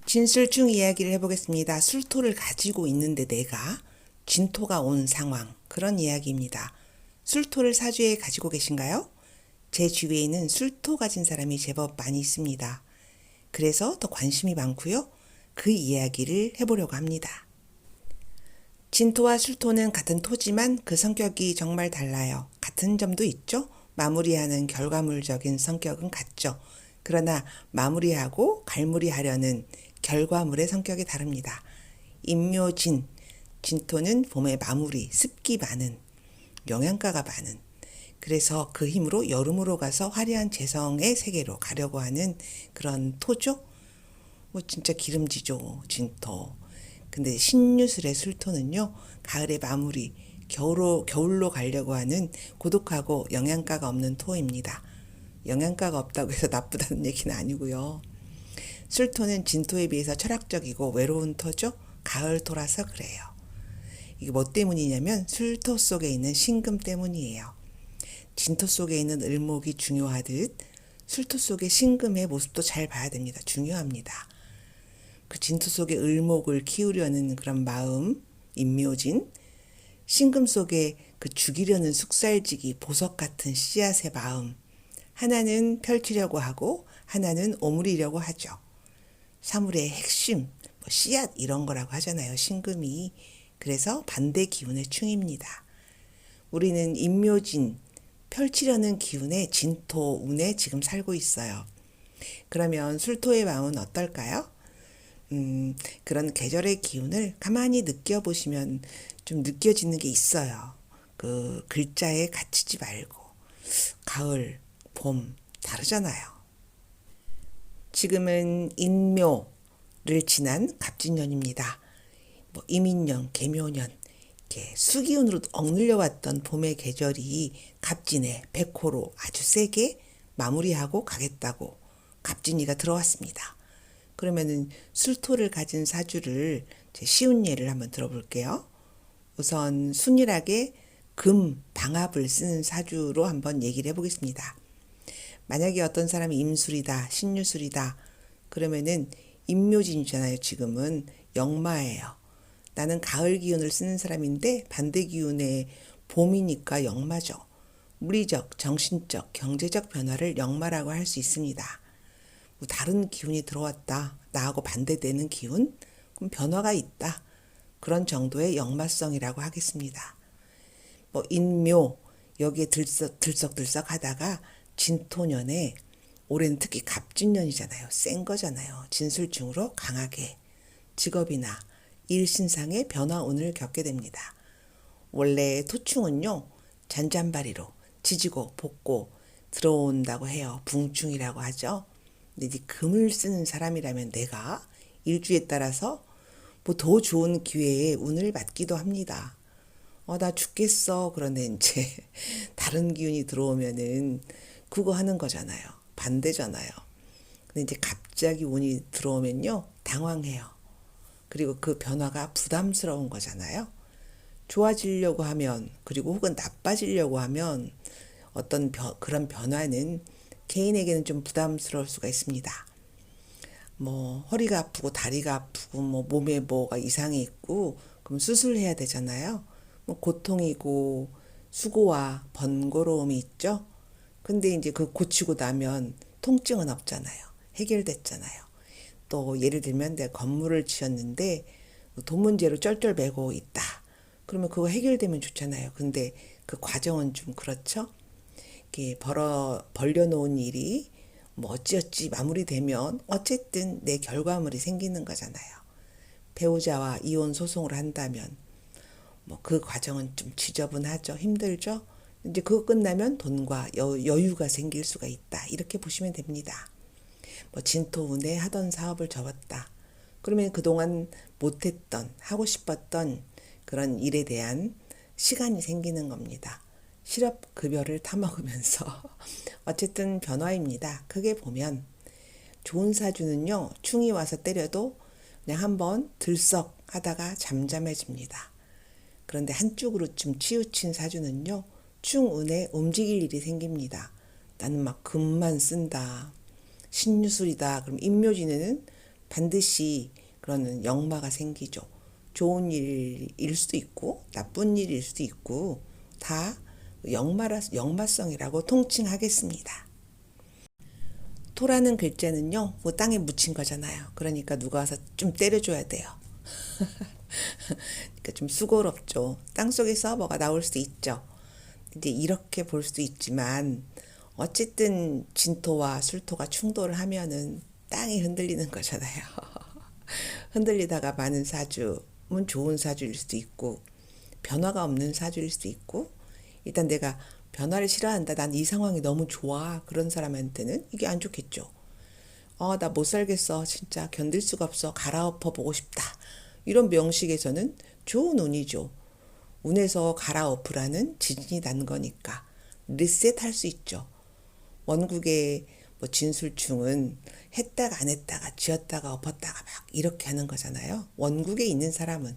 진술중 이야기를 해보겠습니다. 술토를 가지고 있는데 내가 진토가 온 상황, 그런 이야기입니다. 술토를 사주에 가지고 계신가요? 제 주위에는 술토 가진 사람이 제법 많이 있습니다. 그래서 더 관심이 많고요. 그 이야기를 해보려고 합니다. 진토와 술토는 같은 토지만 그 성격이 정말 달라요. 같은 점도 있죠. 마무리하는 결과물적인 성격은 같죠. 그러나 마무리하고 갈무리하려는 결과물의 성격이 다릅니다. 임묘진, 진토는 봄의 마무리, 습기 많은, 영양가가 많은, 그래서 그 힘으로 여름으로 가서 화려한 재성의 세계로 가려고 하는 그런 토죠. 진짜 기름지죠, 진토. 근데 신유술의 술토는요, 가을의 마무리, 겨울로 가려고 하는 고독하고 영양가가 없는 토입니다. 영양가가 없다고 해서 나쁘다는 얘기는 아니고요. 술토는 진토에 비해서 철학적이고 외로운 토죠. 가을 토라서 그래요. 이게 뭐 때문이냐면 술토 속에 있는 신금 때문이에요. 진토 속에 있는 을목이 중요하듯 술토 속의 신금의 모습도 잘 봐야 됩니다. 중요합니다. 그 진토 속의 을목을 키우려는 그런 마음, 임묘진, 신금 속에 그 죽이려는 숙살지기, 보석 같은 씨앗의 마음, 하나는 펼치려고 하고 하나는 오므리려고 하죠. 사물의 핵심, 씨앗 이런 거라고 하잖아요. 신금이. 그래서 반대 기운의 충입니다. 우리는 임묘진, 펼치려는 기운의 진토, 운에 지금 살고 있어요. 그러면 술토의 마음은 어떨까요? 그런 계절의 기운을 가만히 느껴보시면 좀 느껴지는 게 있어요. 그 글자에 갇히지 말고. 가을, 봄, 다르잖아요. 지금은 인묘를 지난 갑진년입니다. 이민년, 개묘년, 이렇게 수기운으로 억눌려 왔던 봄의 계절이 갑진에 백호로 아주 세게 마무리하고 가겠다고 갑진이가 들어왔습니다. 그러면은 술토를 가진 사주를 쉬운 예를 한번 들어볼게요. 우선 순일하게 금, 방합을 쓰는 사주로 한번 얘기를 해보겠습니다. 만약에 어떤 사람이 임술이다, 신유술이다, 그러면은 임묘진이잖아요. 지금은 역마예요. 나는 가을 기운을 쓰는 사람인데 반대 기운의 봄이니까 역마죠. 물리적, 정신적, 경제적 변화를 역마라고 할 수 있습니다. 다른 기운이 들어왔다. 나하고 반대되는 기운? 그럼 변화가 있다. 그런 정도의 역마성이라고 하겠습니다. 인묘, 여기에 들썩들썩 하다가 진토년에 올해는 특히 갑진년이잖아요. 센 거잖아요. 진술중으로 강하게 직업이나 일신상의 변화운을 겪게 됩니다. 원래 토충은요. 잔잔바리로 지지고 볶고 들어온다고 해요. 붕충이라고 하죠. 근데 이제 금을 쓰는 사람이라면 내가 일주에 따라서 더 좋은 기회에 운을 받기도 합니다. 나 죽겠어. 그런데 이제 다른 기운이 들어오면은 그거 하는 거잖아요. 반대잖아요. 근데 이제 갑자기 운이 들어오면요. 당황해요. 그리고 그 변화가 부담스러운 거잖아요. 좋아지려고 하면, 그리고 혹은 나빠지려고 하면 어떤 그런 변화는 개인에게는 좀 부담스러울 수가 있습니다. 허리가 아프고 다리가 아프고 몸에 뭐가 이상이 있고 그럼 수술해야 되잖아요. 고통이고 수고와 번거로움이 있죠. 근데 이제 그 고치고 나면 통증은 없잖아요. 해결됐잖아요. 또 예를 들면 내가 건물을 지었는데 돈 문제로 쩔쩔매고 있다. 그러면 그거 해결되면 좋잖아요. 근데 그 과정은 좀 그렇죠. 이렇게 벌려놓은 일이 어찌어찌 마무리되면 어쨌든 내 결과물이 생기는 거잖아요. 배우자와 이혼 소송을 한다면 그 과정은 좀 지저분하죠. 힘들죠. 이제 그거 끝나면 돈과 여유가 생길 수가 있다. 이렇게 보시면 됩니다. 진토운에 하던 사업을 접었다. 그러면 그동안 못했던, 하고 싶었던 그런 일에 대한 시간이 생기는 겁니다. 실업급여를 타먹으면서 어쨌든 변화입니다. 크게 보면 좋은 사주는요. 충이 와서 때려도 그냥 한번 들썩 하다가 잠잠해집니다. 그런데 한쪽으로 좀 치우친 사주는요. 충운에 움직일 일이 생깁니다. 나는 막 금만 쓴다. 신유술이다. 그럼 임묘진에는 반드시 그런 역마가 생기죠. 좋은 일일 수도 있고 나쁜 일일 수도 있고 다 역마성이라고 통칭하겠습니다. 토라는 글자는요, 뭐 땅에 묻힌 거잖아요. 그러니까 누가 와서 좀 때려줘야 돼요. 그러니까 좀 수고롭죠. 땅 속에서 뭐가 나올 수도 있죠. 이제 이렇게 볼 수도 있지만 어쨌든 진토와 술토가 충돌을 하면은 땅이 흔들리는 거잖아요. 흔들리다가 많은 사주면 좋은 사주일 수도 있고 변화가 없는 사주일 수도 있고 일단 내가 변화를 싫어한다. 난 이 상황이 너무 좋아. 그런 사람한테는 이게 안 좋겠죠. 나 못 살겠어. 진짜 견딜 수가 없어. 갈아엎어 보고 싶다. 이런 명식에서는 좋은 운이죠. 운에서 갈아엎으라는 지진이 난 거니까 리셋할 수 있죠. 원국의 뭐 진술충은 했다가 안 했다가 지었다가 엎었다가 막 이렇게 하는 거잖아요. 원국에 있는 사람은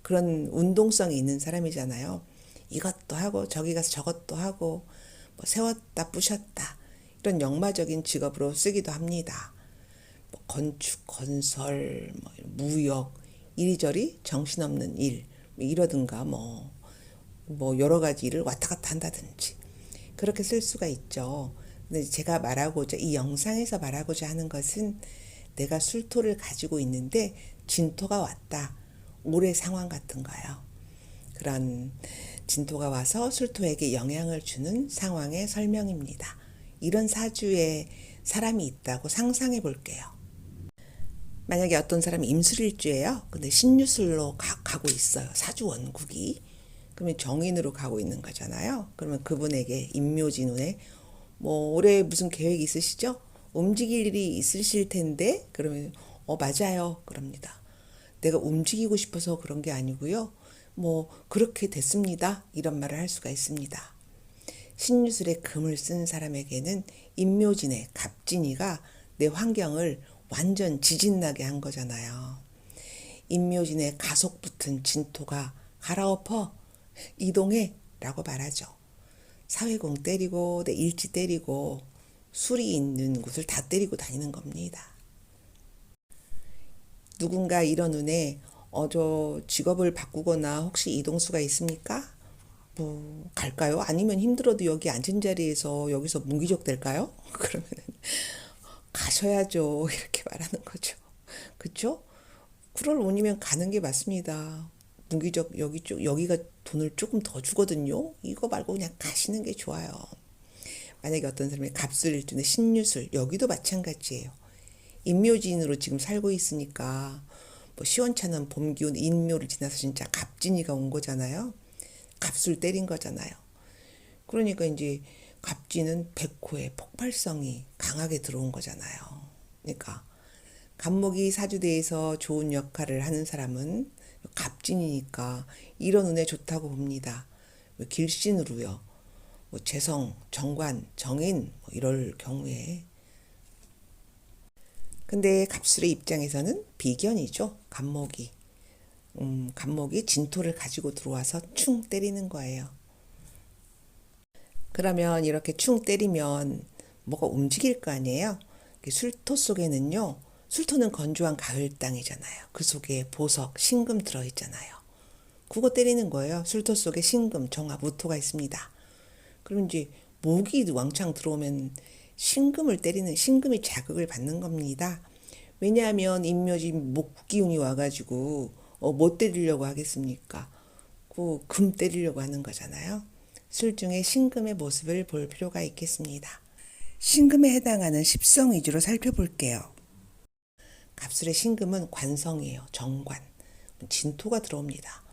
그런 운동성이 있는 사람이잖아요. 이것도 하고 저기 가서 저것도 하고 뭐 세웠다 부셨다 이런 역마적인 직업으로 쓰기도 합니다. 뭐 건축, 건설, 뭐 무역, 이리저리 정신없는 일 이러든가 뭐 여러 가지 일을 왔다 갔다 한다든지 그렇게 쓸 수가 있죠. 근데 제가 말하고자 이 영상에서 말하고자 하는 것은 내가 술토를 가지고 있는데 진토가 왔다. 올해 상황 같은 거예요. 그런 진토가 와서 술토에게 영향을 주는 상황의 설명입니다. 이런 사주에 사람이 있다고 상상해 볼게요. 만약에 어떤 사람이 임술일주예요. 근데 신유술로 가고 있어요. 사주 원국이. 그러면 정인으로 가고 있는 거잖아요. 그러면 그분에게 임묘진운에 뭐 올해 무슨 계획 있으시죠? 움직일 일이 있으실 텐데 그러면 맞아요. 그럽니다. 내가 움직이고 싶어서 그런 게 아니고요. 뭐 그렇게 됐습니다. 이런 말을 할 수가 있습니다. 신유술에 금을 쓴 사람에게는 임묘진의 갑진이가 내 환경을 완전 지진나게 한 거잖아요. 임묘진에 가속 붙은 진토가 갈아엎어 이동해 라고 말하죠. 사회공 때리고 내 일지 때리고 술이 있는 곳을 다 때리고 다니는 겁니다. 누군가 이런 운에 저 직업을 바꾸거나 혹시 이동수가 있습니까? 뭐 갈까요? 아니면 힘들어도 여기 앉은 자리에서 여기서 문기적 될까요? 그러면 가셔야죠. 이렇게 말하는 거죠. 그쵸? 그럴 운이면 가는 게 맞습니다. 문기적 여기가 돈을 조금 더 주거든요. 이거 말고 그냥 가시는 게 좋아요. 만약에 어떤 사람이 갑술일주인데 신유술 여기도 마찬가지예요. 인묘진으로 지금 살고 있으니까 뭐 시원찮은 봄 기운 인묘를 지나서 진짜 갑진이가 온 거잖아요. 갑술 때린 거잖아요. 그러니까 이제 갑진은 백호의 폭발성이 강하게 들어온 거잖아요. 그러니까 갑목이 사주대에서 좋은 역할을 하는 사람은 갑진이니까 이런 운에 좋다고 봅니다. 길신으로요. 뭐 재성, 정관, 정인 뭐 이럴 경우에 근데 갑술의 입장에서는 비견이죠. 갑목이 진토를 가지고 들어와서 충 때리는 거예요. 그러면 이렇게 충 때리면 뭐가 움직일 거 아니에요? 술토 속에는요. 술토는 건조한 가을 땅이잖아요. 그 속에 보석, 신금 들어있잖아요. 그거 때리는 거예요. 술토 속에 신금, 정화, 무토가 있습니다. 그럼 이제 목이 왕창 들어오면 신금이 자극을 받는 겁니다. 왜냐하면 인묘진 목 기운이 와가지고 못 때리려고 하겠습니까? 금 때리려고 하는 거잖아요. 술 중에 신금의 모습을 볼 필요가 있겠습니다. 신금에 해당하는 십성 위주로 살펴볼게요. 갑술의 신금은 관성이에요. 정관. 진토가 들어옵니다.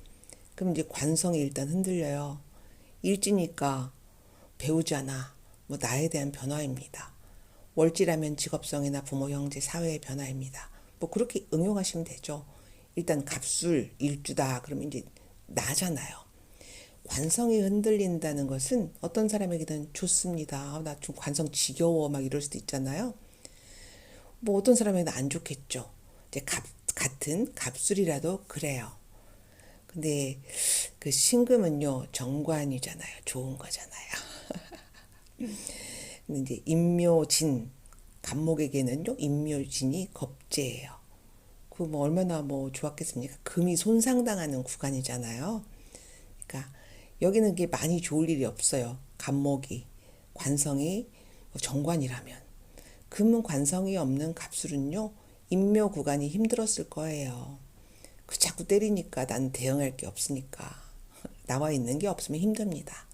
그럼 이제 관성이 일단 흔들려요. 일지니까 배우자나 뭐 나에 대한 변화입니다. 월지라면 직업성이나 부모, 형제, 사회의 변화입니다. 뭐 그렇게 응용하시면 되죠. 일단 갑술 일주다 그러면 이제 나잖아요. 관성이 흔들린다는 것은 어떤 사람에게는 좋습니다. 나 좀 관성 지겨워 막 이럴 수도 있잖아요. 뭐 어떤 사람에게는 안 좋겠죠. 이제 같은 갑술이라도 그래요. 근데 그 신금은요 정관이잖아요. 좋은 거잖아요. 근데 이제 임묘진 갑목에게는요 임묘진이 겁재예요. 그 뭐 얼마나 뭐 좋았겠습니까? 금이 손상당하는 구간이잖아요. 그러니까 여기는 게 많이 좋을 일이 없어요. 갑목이 관성이 뭐 정관이라면 금은 관성이 없는 갑술은요 인묘 구간이 힘들었을 거예요. 그 자꾸 때리니까 난 대응할 게 없으니까 나와 있는 게 없으면 힘듭니다.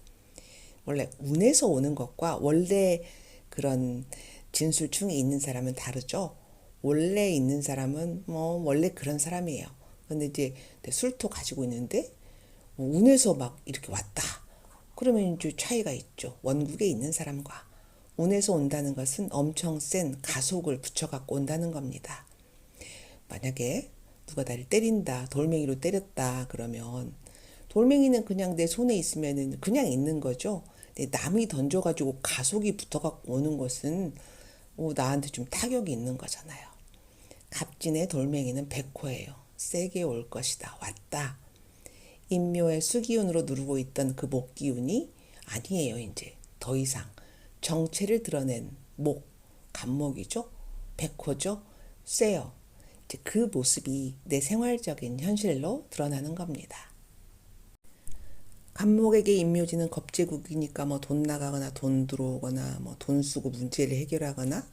원래 운에서 오는 것과 원래 그런 진술충이 있는 사람은 다르죠. 원래 있는 사람은 뭐 원래 그런 사람이에요. 근데 이제 술토 가지고 있는데 운에서 막 이렇게 왔다. 그러면 이제 차이가 있죠. 원국에 있는 사람과 운에서 온다는 것은 엄청 센 가속을 붙여갖고 온다는 겁니다. 만약에 누가 나를 때린다, 돌멩이로 때렸다 그러면 돌멩이는 그냥 내 손에 있으면은 그냥 있는 거죠. 근데 남이 던져가지고 가속이 붙어갖고 오는 것은 나한테 좀 타격이 있는 거잖아요. 갑진의 돌멩이는 백호예요. 세게 올 것이다. 왔다. 인묘의 수기운으로 누르고 있던 그 목기운이 아니에요. 이제 더 이상 정체를 드러낸 목, 간목이죠. 백호죠. 쎄요. 이제 그 모습이 내 생활적인 현실로 드러나는 겁니다. 간목에게 인묘지는 겁제국이니까 뭐 돈 나가거나 돈 들어오거나 뭐 돈 쓰고 문제를 해결하거나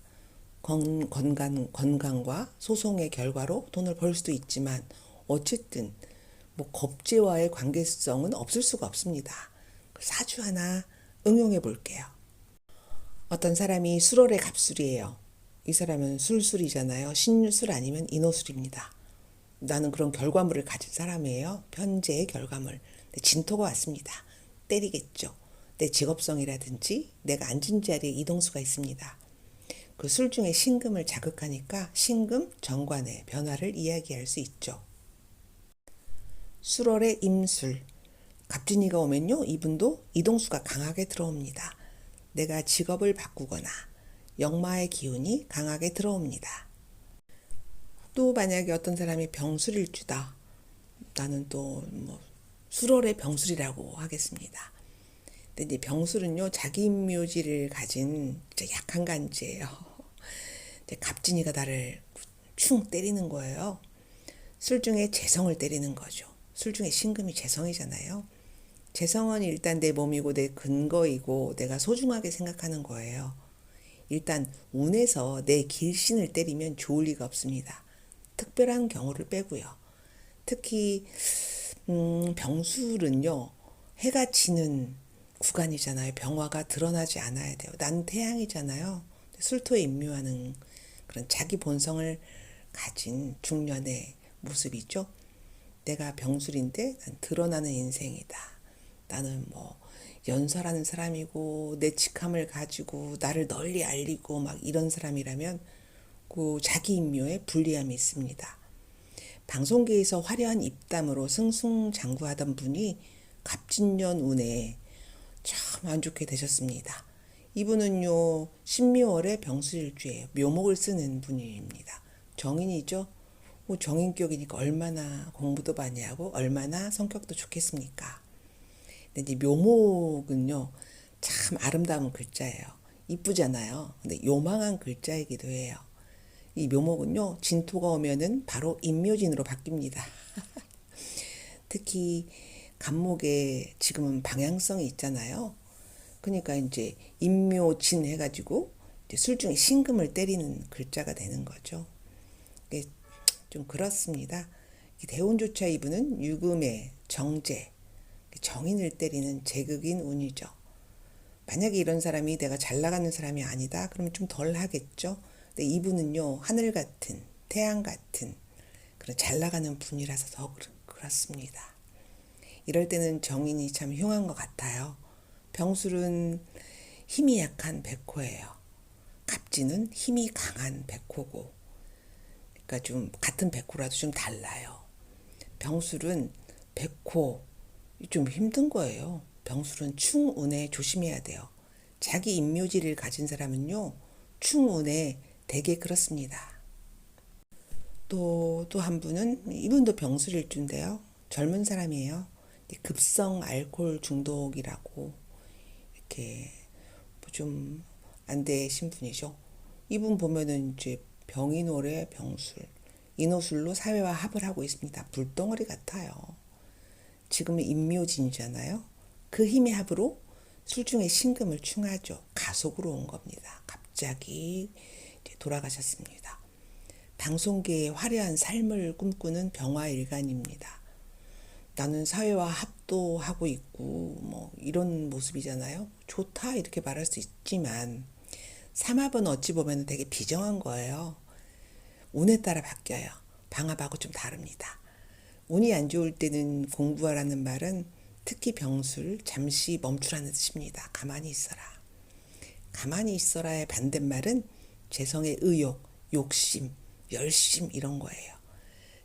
건강과 소송의 결과로 돈을 벌 수도 있지만 어쨌든 뭐 겁제와의 관계성은 없을 수가 없습니다. 사주 하나 응용해 볼게요. 어떤 사람이 술월의 갑술이에요. 이 사람은 술술이잖아요. 신술 아니면 인호술입니다. 나는 그런 결과물을 가진 사람이에요. 현재의 결과물. 진토가 왔습니다. 때리겠죠. 내 직업성이라든지 내가 앉은 자리에 이동수가 있습니다. 그 술 중에 신금을 자극하니까 신금 정관의 변화를 이야기할 수 있죠. 술월의 임술. 갑진이가 오면요. 이분도 이동수가 강하게 들어옵니다. 내가 직업을 바꾸거나 역마의 기운이 강하게 들어옵니다. 또 만약에 어떤 사람이 병술일주다. 나는 또 뭐 술월의 병술이라고 하겠습니다. 근데 이제 병술은요 자기 임묘지를 가진 약한 간지예요. 갑진이가 나를 충 때리는 거예요. 술 중에 재성을 때리는 거죠. 술 중에 신금이 재성이잖아요. 재성은 일단 내 몸이고 내 근거이고 내가 소중하게 생각하는 거예요. 일단 운에서 내 길신을 때리면 좋을 리가 없습니다. 특별한 경우를 빼고요. 특히 병술은요 해가 지는 구간이잖아요. 병화가 드러나지 않아야 돼요. 난 태양이잖아요. 술토에 임묘하는 그런 자기 본성을 가진 중년의 모습이죠. 내가 병술인데 난 드러나는 인생이다. 나는 뭐 연설하는 사람이고 내 직함을 가지고 나를 널리 알리고 막 이런 사람이라면 그 자기 임묘에 불리함이 있습니다. 방송계에서 화려한 입담으로 승승장구하던 분이 갑진년 운에 참 안 좋게 되셨습니다. 이분은요 신묘월의 병술일주예요. 묘목을 쓰는 분입니다. 정인이죠. 뭐 정인격이니까 얼마나 공부도 많이 하고 얼마나 성격도 좋겠습니까. 근데 이제 묘목은요 참 아름다운 글자예요. 이쁘잖아요. 근데 요망한 글자이기도 해요. 이 묘목은요 진토가 오면은 바로 인묘진으로 바뀝니다. 특히 간목에 지금은 방향성이 있잖아요. 그러니까 이제 인묘진 해가지고 이제 술 중에 신금을 때리는 글자가 되는 거죠. 이게 좀 그렇습니다. 대운조차 이분은 유금의 정제, 정인을 때리는 제극인 운이죠. 만약에 이런 사람이 내가 잘 나가는 사람이 아니다, 그러면 좀 덜 하겠죠. 근데 이분은요 하늘 같은 태양 같은 그런 잘 나가는 분이라서 더 그렇습니다. 이럴 때는 정인이 참 흉한 것 같아요. 병술은 힘이 약한 백호예요. 갑진은 힘이 강한 백호고, 그러니까 좀 같은 백호라도 좀 달라요. 병술은 백호 좀 힘든 거예요. 병술은 충운에 조심해야 돼요. 자기 임묘지를 가진 사람은요 충운에 되게 그렇습니다. 또 한 분은 이분도 병술일주인데요. 젊은 사람이에요. 급성 알코올 중독이라고 이렇게 좀 안 되신 분이죠. 이분 보면은 이제 병인월의 병술 인호술로 사회와 합을 하고 있습니다. 불덩어리 같아요. 지금은 임묘진이잖아요. 그 힘의 합으로 술중에 신금을 충하죠. 가속으로 온 겁니다. 갑자기 돌아가셨습니다. 방송계의 화려한 삶을 꿈꾸는 병화일간입니다. 나는 사회와 합도 하고 있고 뭐 이런 모습이잖아요. 좋다 이렇게 말할 수 있지만 삼합은 어찌 보면 되게 비정한 거예요. 운에 따라 바뀌어요. 방합하고 좀 다릅니다. 운이 안 좋을 때는 공부하라는 말은 특히 병술, 잠시 멈추라는 뜻입니다. 가만히 있어라. 가만히 있어라의 반대말은 재성의 의욕, 욕심, 열심 이런 거예요.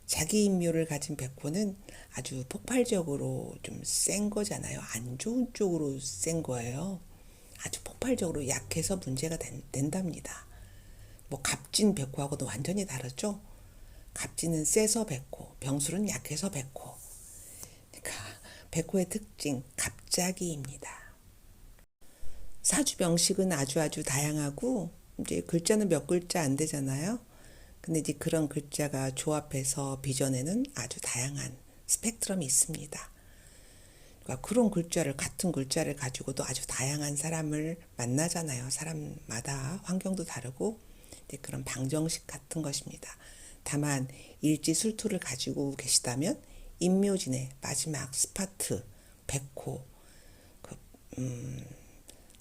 자기 인묘를 가진 백호는 아주 폭발적으로 좀 센 거잖아요. 안 좋은 쪽으로 센 거예요. 아주 폭발적으로 약해서 문제가 된답니다. 뭐 갑진 백호하고도 완전히 다르죠. 갑진은 세서 백호, 병술은 약해서 백호. 그러니까 백호의 특징 갑자기입니다. 사주병식은 아주 다양하고 이제 글자는 몇 글자 안 되잖아요. 근데 이제 그런 글자가 조합해서 빚어내는 아주 다양한 스펙트럼이 있습니다. 그러니까 그런 글자를 같은 글자를 가지고도 아주 다양한 사람을 만나잖아요. 사람마다 환경도 다르고 그런 방정식 같은 것입니다. 다만 일지술토를 가지고 계시다면 임묘진의 마지막 스파트, 백호,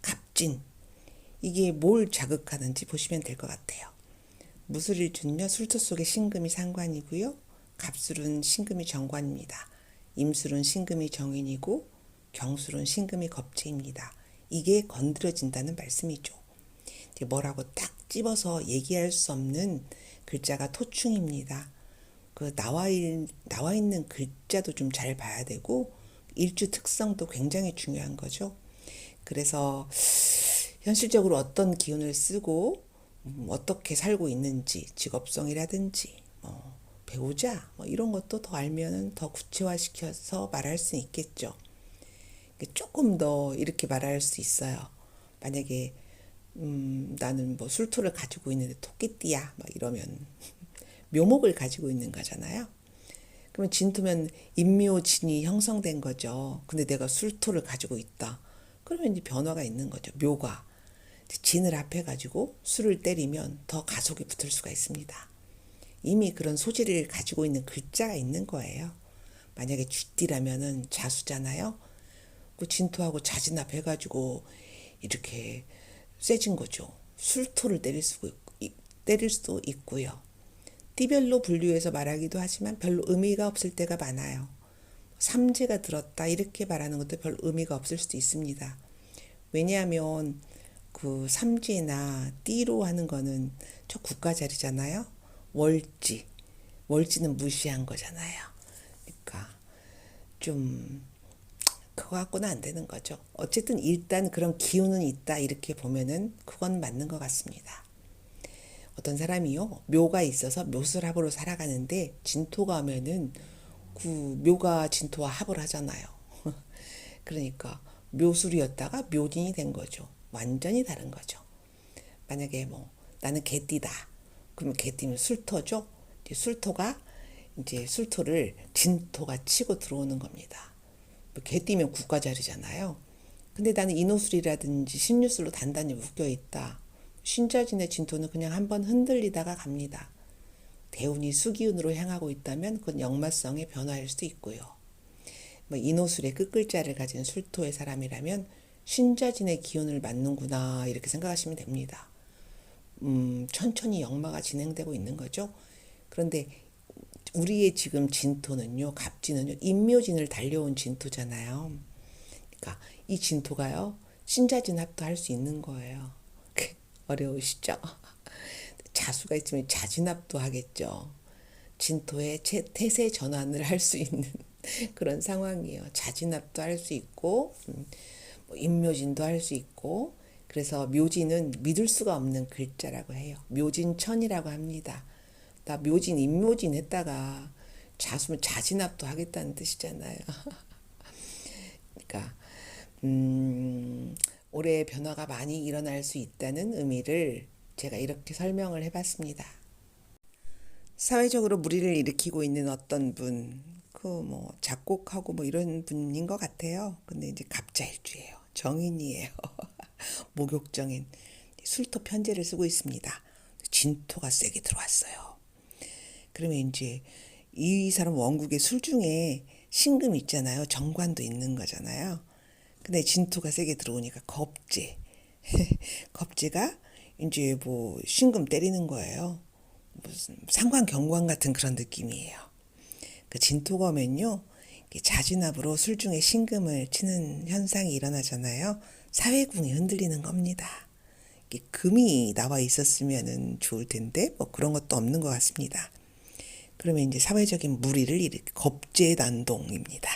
갑진 이게 뭘 자극하는지 보시면 될 것 같아요. 무술일주는요 술토 속의 신금이 상관이고요. 갑술은 신금이 정관입니다. 임술은 신금이 정인이고 경술은 신금이 겁재입니다. 이게 건드려진다는 말씀이죠. 뭐라고 딱 집어서 얘기할 수 없는 글자가 토충입니다. 그 나와 있는 글자도 좀 잘 봐야 되고 일주 특성도 굉장히 중요한 거죠. 그래서 현실적으로 어떤 기운을 쓰고 어떻게 살고 있는지 직업성이라든지 배우자 이런 것도 더 알면은 더 구체화시켜서 말할 수 있겠죠. 조금 더 이렇게 말할 수 있어요. 만약에 나는 뭐 술토를 가지고 있는데 토끼띠야 막 이러면 묘목을 가지고 있는 거잖아요. 그러면 진토면 인묘진이 형성된 거죠. 근데 내가 술토를 가지고 있다. 그러면 이제 변화가 있는 거죠. 묘가 진을 합해가지고 술을 때리면 더 가속이 붙을 수가 있습니다. 이미 그런 소질을 가지고 있는 글자가 있는 거예요. 만약에 쥐띠라면은 자수잖아요. 그 진토하고 자진합 해가지고 이렇게 세진 거죠. 술토를 때릴 수도 있고요. 띠별로 분류해서 말하기도 하지만 별로 의미가 없을 때가 많아요. 삼재가 들었다 이렇게 말하는 것도 별 의미가 없을 수도 있습니다. 왜냐하면 그 삼재나 띠로 하는 거는 저 국가 자리잖아요. 월지는 무시한 거잖아요. 그러니까 좀 그거 갖고는 안 되는 거죠. 어쨌든 일단 그런 기운은 있다 이렇게 보면은 그건 맞는 것 같습니다. 어떤 사람이요 묘가 있어서 묘술합으로 살아가는데 진토가 오면은 그 묘가 진토와 합을 하잖아요. 그러니까 묘술이었다가 묘진이 된 거죠. 완전히 다른 거죠. 만약에 뭐 나는 개띠다. 그러면 개띠면 술토죠. 술토가 이제 술토를 진토가 치고 들어오는 겁니다. 개띠면 국가자리잖아요. 근데 나는 인호술이라든지 신유술로 단단히 묶여 있다. 신자진의 진토는 그냥 한번 흔들리다가 갑니다. 대운이 수기운으로 향하고 있다면 그건 역마성의 변화일 수도 있고요. 뭐 인호술의 끝글자를 가진 술토의 사람이라면 신자진의 기운을 맞는구나 이렇게 생각하시면 됩니다. 천천히 역마가 진행되고 있는 거죠. 그런데 우리의 지금 진토는요, 갑진은요, 인묘진을 달려온 진토잖아요. 그러니까 이 진토가요, 신자진합도 할 수 있는 거예요. 어려우시죠? 자수가 있으면 자진합도 하겠죠. 진토의 태세 전환을 할 수 있는 그런 상황이에요. 자진합도 할 수 있고, 인묘진도 할 수 있고, 그래서 묘진은 믿을 수가 없는 글자라고 해요. 묘진천이라고 합니다. 나 묘진, 인묘진 했다가 자수면 자진합도 하겠다는 뜻이잖아요. 그러니까 올해 변화가 많이 일어날 수 있다는 의미를 제가 이렇게 설명을 해봤습니다. 사회적으로 물의를 일으키고 있는 어떤 분, 그 뭐 작곡하고 뭐 이런 분인 것 같아요. 근데 이제 갑자일주예요. 정인이에요. 목욕정인. 술토 편제를 쓰고 있습니다. 진토가 세게 들어왔어요. 그러면 이제 이 사람 원국의 술 중에 신금 있잖아요. 정관도 있는 거잖아요. 근데 진토가 세게 들어오니까 겁재. 겁재가 이제 뭐 신금 때리는 거예요. 무슨 상관 경관 같은 그런 느낌이에요. 그 진토가 오면요. 자진압으로 술 중에 신금을 치는 현상이 일어나잖아요. 사회궁이 흔들리는 겁니다. 금이 나와 있었으면 좋을 텐데 뭐 그런 것도 없는 것 같습니다. 그러면 이제 사회적인 물의를 일으켜 겁재난동입니다.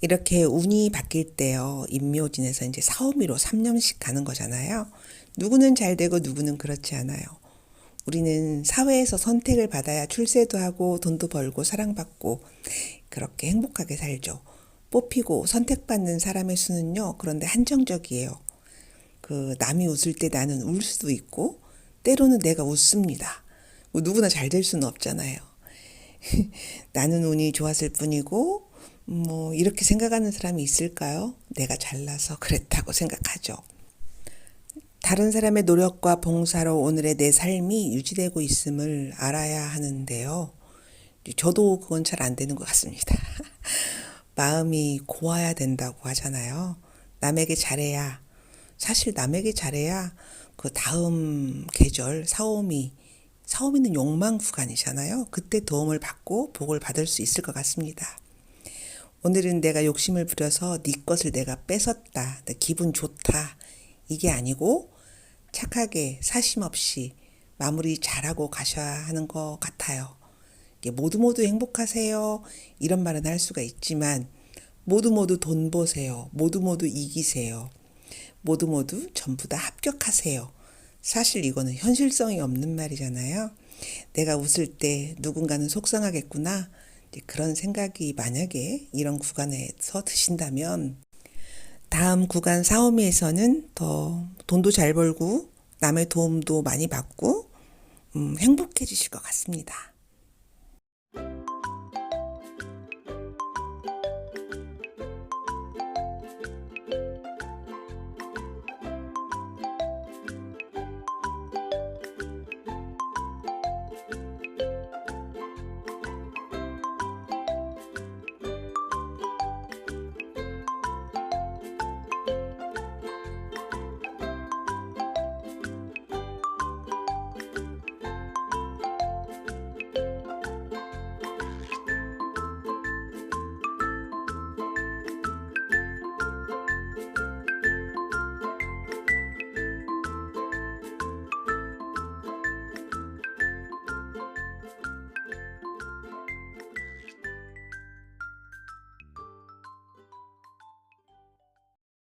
이렇게 운이 바뀔 때요. 임묘진에서 이제 사오미로 3년씩 가는 거잖아요. 누구는 잘 되고 누구는 그렇지 않아요. 우리는 사회에서 선택을 받아야 출세도 하고 돈도 벌고 사랑받고 그렇게 행복하게 살죠. 뽑히고 선택받는 사람의 수는요. 그런데 한정적이에요. 그 남이 웃을 때 나는 울 수도 있고 때로는 내가 웃습니다. 뭐 누구나 잘 될 수는 없잖아요. 나는 운이 좋았을 뿐이고 뭐 이렇게 생각하는 사람이 있을까요? 내가 잘나서 그랬다고 생각하죠. 다른 사람의 노력과 봉사로 오늘의 내 삶이 유지되고 있음을 알아야 하는데요. 저도 그건 잘 안 되는 것 같습니다. 마음이 고와야 된다고 하잖아요. 남에게 잘해야, 사실 남에게 잘해야 그 다음 계절 사오미는 욕망 구간이잖아요. 그때 도움을 받고 복을 받을 수 있을 것 같습니다. 오늘은 내가 욕심을 부려서 네 것을 내가 뺏었다, 내 기분 좋다 이게 아니고 착하게 사심 없이 마무리 잘하고 가셔야 하는 것 같아요. 모두 행복하세요 이런 말은 할 수가 있지만 모두 돈 버세요. 모두 이기세요. 모두 전부 다 합격하세요. 사실 이거는 현실성이 없는 말이잖아요. 내가 웃을 때 누군가는 속상하겠구나. 그런 생각이 만약에 이런 구간에서 드신다면 다음 구간 사오미에서는 더 돈도 잘 벌고 남의 도움도 많이 받고 행복해지실 것 같습니다.